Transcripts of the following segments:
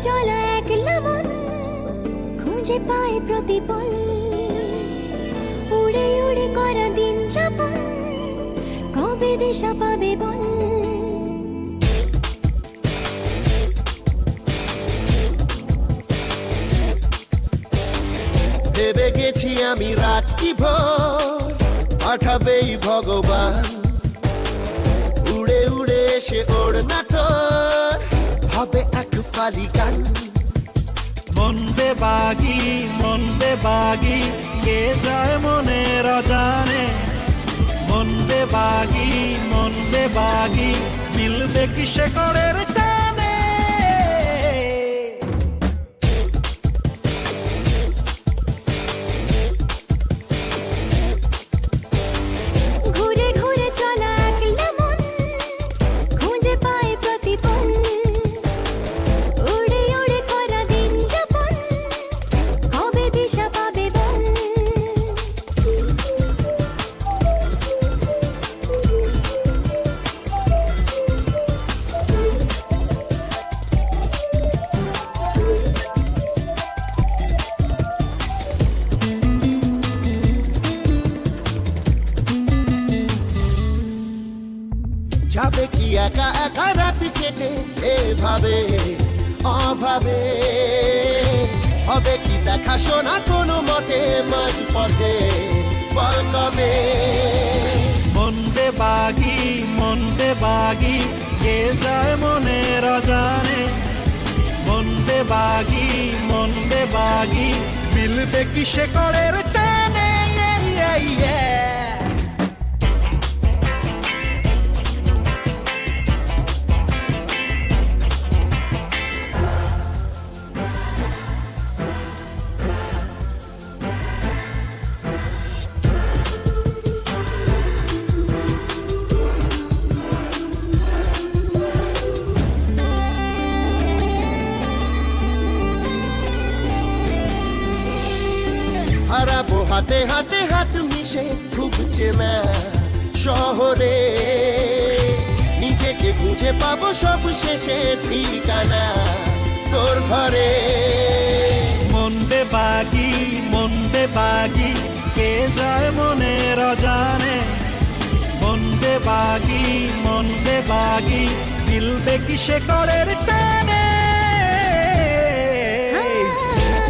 চলা একলা মন খুঁজে পায় প্রতিপল, উড়ে উড়ে করা দিন যাপন কবে দিশা পাবে বল। ভেবে গেছি আমি রাত্রি ভোর পাঠাবেই ভগবান, উড়ে উড়ে এসে ওর না তোর হবে এক ফালি গান। মন বেবাগি কে যায় মনের অজানে, মন বেবাগি মিলবে কি সে করের টানে। ঘুরে ঘুরে চলা একলা মন খুঁজে পায় প্রতিপল, উড়ে উড়ে করা দিন যাপন কবে দিশা পাবে বল। যাবে কি একা একা রাত কেটে এভাবে অভাবে, হবে কি দেখা শোনা কোনো মতে মাঝ পথে বল কবে। মন বেবাগি কে যায় মনের অজানে, মন বেবাগি মিলবে কি সে করের টানে। হারাবো হাতে হাতে হাত মিশে খুঁজছে না শহরে, নিজেকে খুঁজে পাবো সব শেষে ঠিকানা তোর ঘরে। মন বেবাগি কে যায় মনের অজানে, মন বেবাগি মিলবে কি সে করের টানে।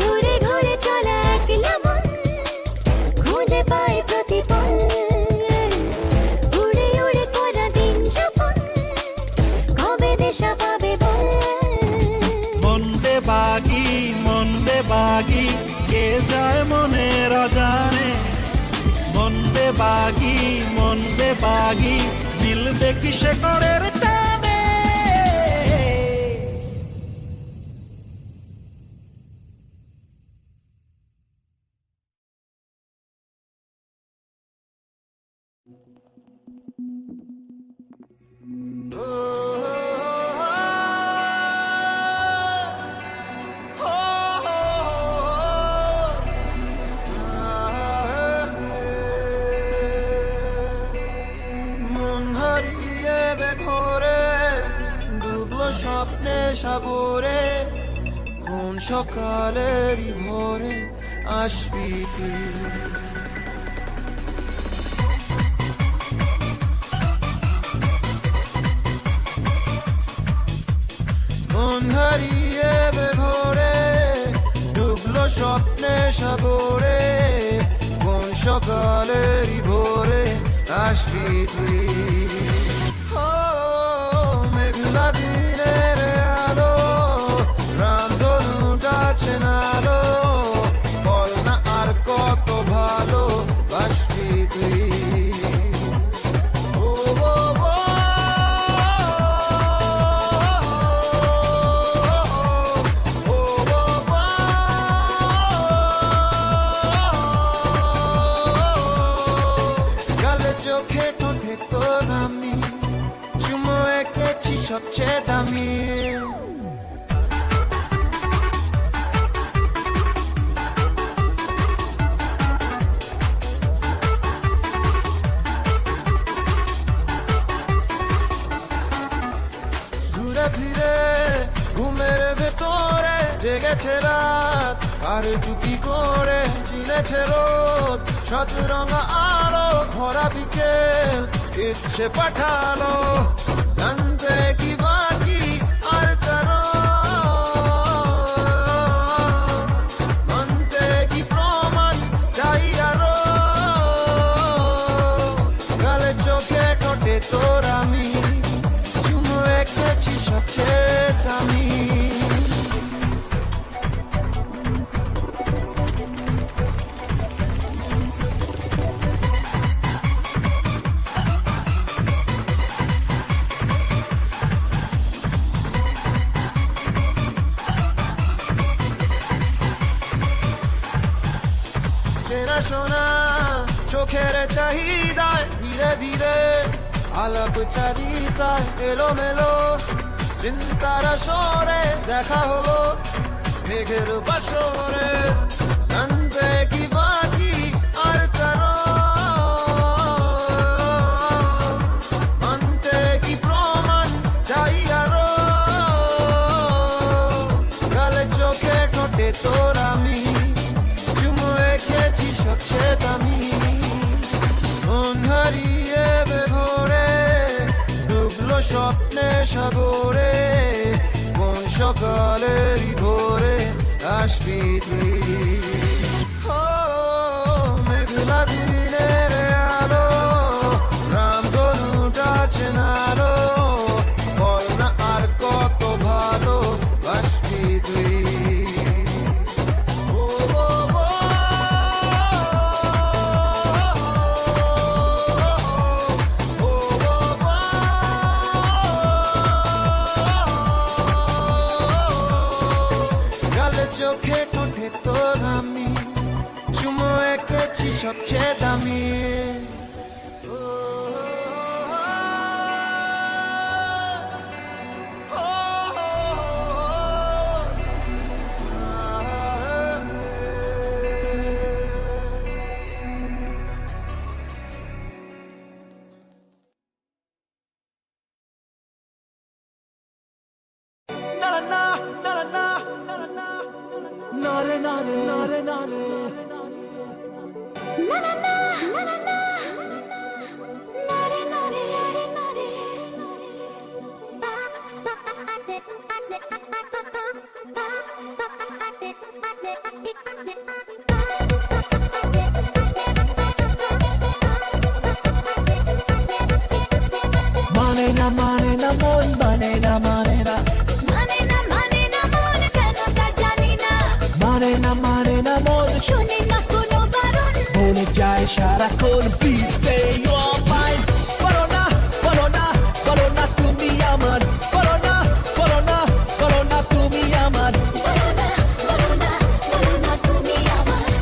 ঘুরে ঘুরে চলা একলা মন খুঁজে পায় প্রতিপল, উড়ে উড়ে করা দিন যাপন কবে দিশা পাবে বল। মন বেবাগি কে যায় মনের অজানে, মন বেবাগি মিলবে কি সে করের টানে। মন হারিয়ে বেঘরে ডুবলো স্বপ্নে সাগরে, কোন সকালেরই ভোরে আসবি তুই। মন হারিয়ে বেঘরে ডুবলো স্বপ্নে সাগরে, কোন সকালেরই ভোরে আসবি তুই। ও মেঘলা দিনের আলো রামধনু গাছে নালো, বল না আর কত ভালো বাসবি তুই। চোখে ঠোঁটে তোর আমি চুমো এঁকেছি সবচেয়ে দামি। ঘুরে ফিরে ঘুমের ভেতর আর চুপি করে চিনেছে রোদ শতরঙা আলো ভরা বিকেল ইচ্ছে পাঠালো জানতে কি বাকি আর কারো মানতে কি প্রমাণ চাই আরো গালে চোখে ঠোঁটে তোর আমি চুমো এঁকেছি সবচেয়ে দামি চেনা শোনা চোখের চাহিদায় ধীরে ধীরে আলাপ চারিতায় এলো মেলো চিন্তার সরে দেখা হলো মেঘের বাসরে জানতে কি বাকি আর কারো মানতে কি প্রমাণ চাই আরো গালে চোখে ঠোঁটে তোর আমি চুমো এঁকেছি সবচেয়ে দামি মন হারিয়ে বেঘরে ডুবলো স্বপ্নে সাগরে কোন সকালেরই ভোরে আসবি তুই ও মেঘলা দিনের আলো রামধনুটা চেনালো বল না আর কত ভালো বাসবি তুই চোখে ঠোঁটে তোর আমি চুমো এঁকেছি সবচেয়ে দামি Na na na na na na nare nare are nare ta ta ate ate মানে না মন মানে না মন কেন তা জানি না মানে না মন শুনি না কোনো বারণ বলে যায় সারাক্ষণ please say you are mine বলো না তুমি আমার বলো না তুমি আমার বলো না তুমি আমার বলো না তুমি আমার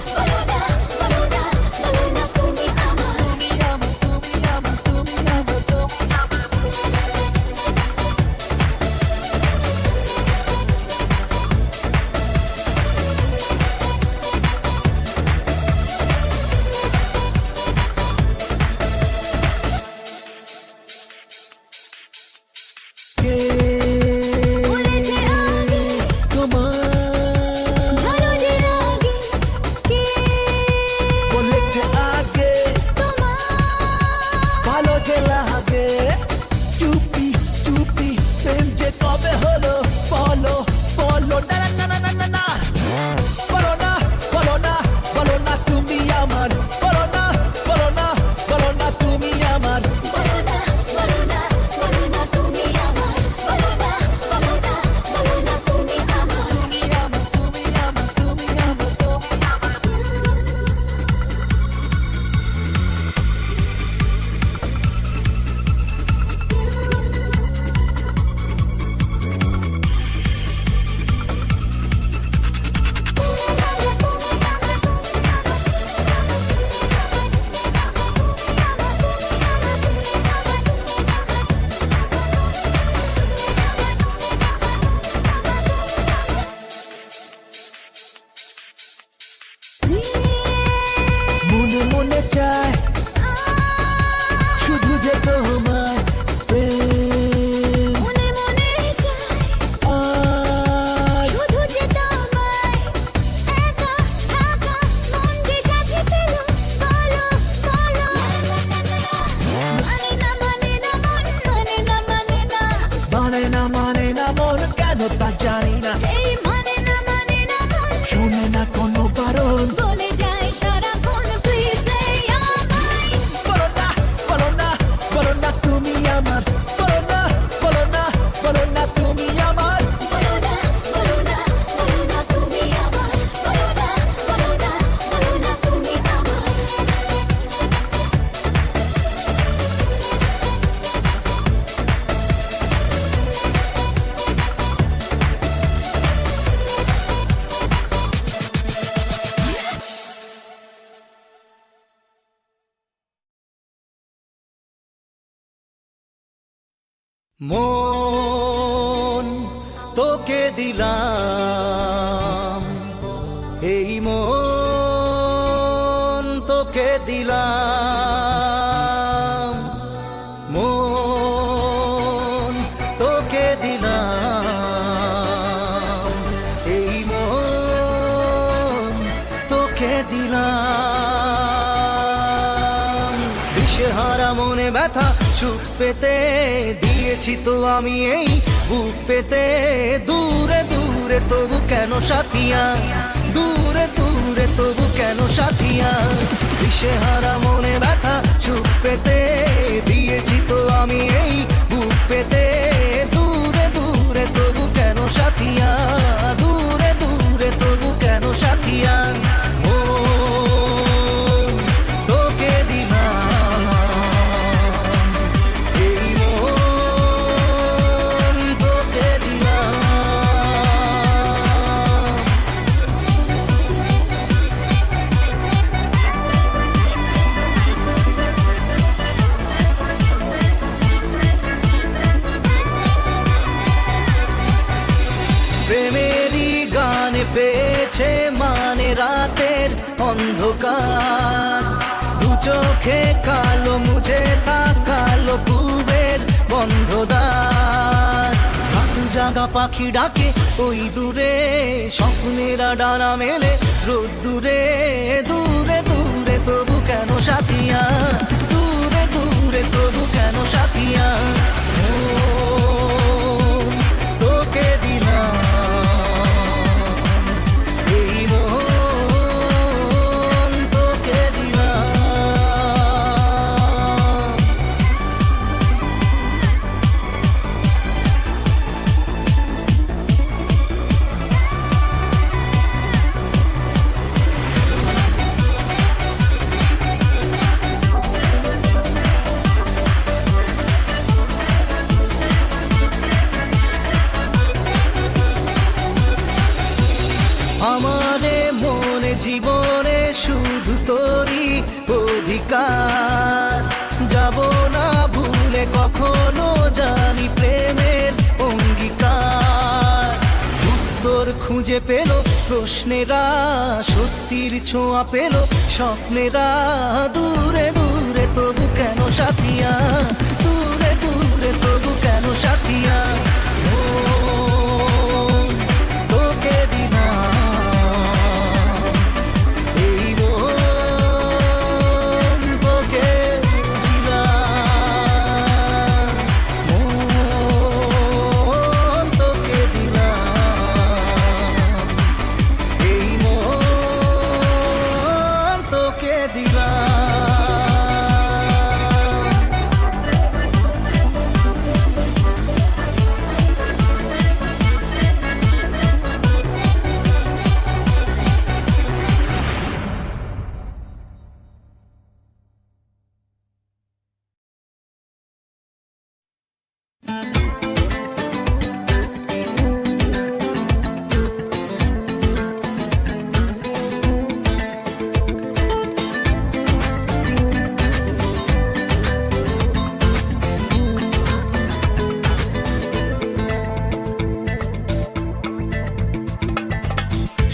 মন তোকে দিলাম, এই মন তোকে দিলাম, মন তোকে দিলাম, এই মন তোকে দিলাম। দিশেহারা মনে ব্যথা সুখ পেতে দিয়েছি তো আমি এই বুক পেতে, দূরে দূরে তবু কেন সাথিয়া, দূরে দূরে তবু কেন সাথিয়া। দিশেহারা মনে ব্যথা সুখ পেতে দিয়েছি তো আমি এই বুক পেতে, দূরে দূরে তবু কেন সাথিয়া, দূরে দূরে তবু কেন সাথিয়া। প্রেমেরই গানে পেয়েছে মানে রাতের অন্ধকার, দু চোখে কালো মুঝে তাকালো পূবের বন্ধদার। রাত জাগা পাখি ডাকে ওই দূরে, স্বপ্নেরা ডানা মেলে রোদ দূরে, দূরে দূরে তবু কেন সাথিয়া, দূরে দূরে তবু কেন সাথিয়া। তোকে দিলাম, এই মন তোকে দিলাম। আমারে মনে জীবনে শুধু তোরই অধিকার, যাব না ভুলে কখনো জানি প্রেমের অঙ্গীকার। উত্তর খুঁজে পেল প্রশ্নেরা, সত্যির ছোঁয়া পেল স্বপ্নেরা, দূরে দূরে তবু কেন সাথিয়া, দূরে দূরে তবু কেন সাথিয়া। তোকে দিলাম, এই মন তোকে দিলাম, মন তোকে দিলাম, এই মন তোকে দিলাম।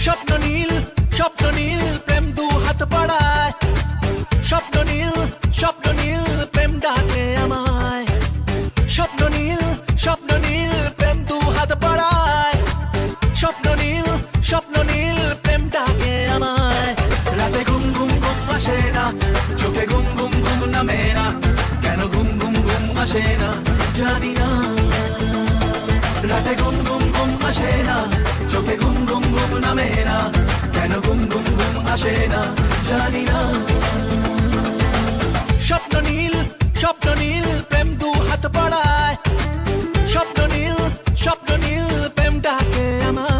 স্বপ্ন নীল, স্বপ্ন নীল, প্রেম দু হাত বাড়ায়। স্বপ্ন নীল, স্বপ্ন নীল, প্রেম ডাকে আমায়। স্বপ্ন নীল, স্বপ্ন নীল, প্রেম দু হাত বাড়ায়। স্বপ্ন নীল, স্বপ্ন নীল, প্রেম ডাকে আমায়। রাতে ঘুম ঘুম ঘুম আসে না, চোখে ঘুম ঘুম ঘুম নামে না, কেন ঘুম ঘুম ঘুম আসে না জানি না। রাতে ঘুম ঘুম ঘুম আসে না, চোখে ঘুম ঘুম ঘুম নামে না, কেন ঘুম ঘুম ঘুম আসে না জানি না। স্বপ্ন নীল, স্বপ্ন নীল, প্রেম দু হাত বাড়ায়। স্বপ্ন নীল, স্বপ্ন নীল, প্রেম ডাকে আমায়।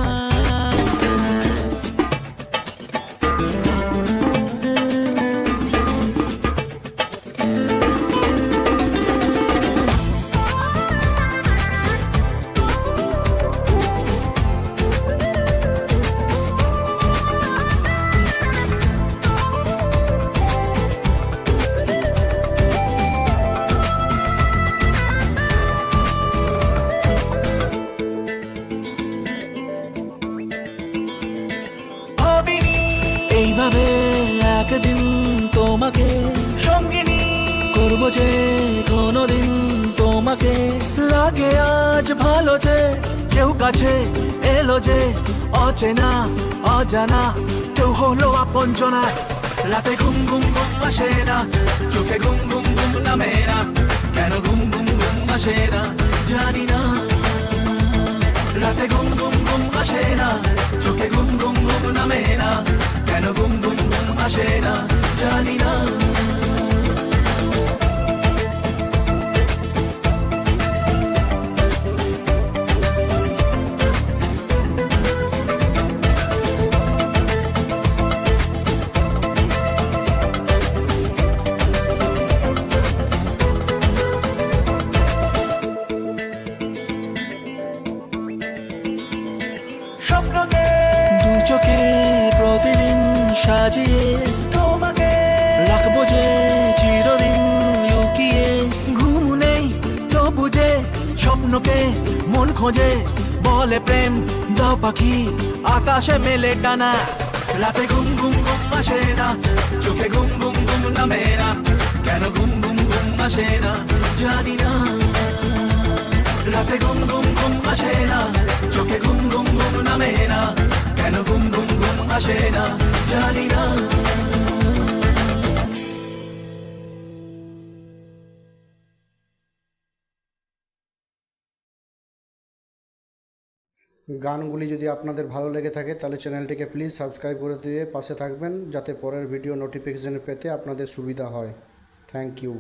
একদিন তোমাকে সঙ্গিনী করবো যে কোনোদিন তোমাকে। লাগে আজ ভালো যে কেউ কাছে এলো যে, অচেনা অজানা কেউ হলো আপনজনা। রাতে ঘুম ঘুম ঘুম আসে না, চোখে ঘুম ঘুম ঘুম নামে না, কেন ঘুম ঘুম ঘুম আসে না জানি না। রাতে ঘুম ঘুম ঘুম আসে না, চোখে ঘুম ঘুম ঘুম নামে না, কেন ঘুম ঘুম ঘুম আসে না জানি না। স্বপ্নকে দু চোখে প্রতিদিন সাজিয়ে তোমাকে রাখবো যে চিরদিন লুকিয়ে। ঘুম নেই তো বুঝে স্বপ্নকে মন খোঁজে, বলে প্রেম দাও পাখি আকাশে মেলে টানা। রাতে ঘুম ঘুম ঘুম আসে না, চোখে ঘুম ঘুম ঘুম নামে না, কেন ঘুম ঘুম ঘুম আসে না জানি না। রাতে ঘুম ঘুম ঘুম আসে না, চোখে ঘুম ঘুম ঘুম নামে না, কেন ঘুম ঘুম ঘুম আসে না জানি না। গানগুলি যদি আপনাদের ভালো লেগে থাকে তাহলে চ্যানেলটিকে প্লিজ সাবস্ক্রাইব করে দিয়ে পাশে থাকবেন, যাতে পরের ভিডিও নোটিফিকেশন পেতে আপনাদের সুবিধা হয়। Thank you.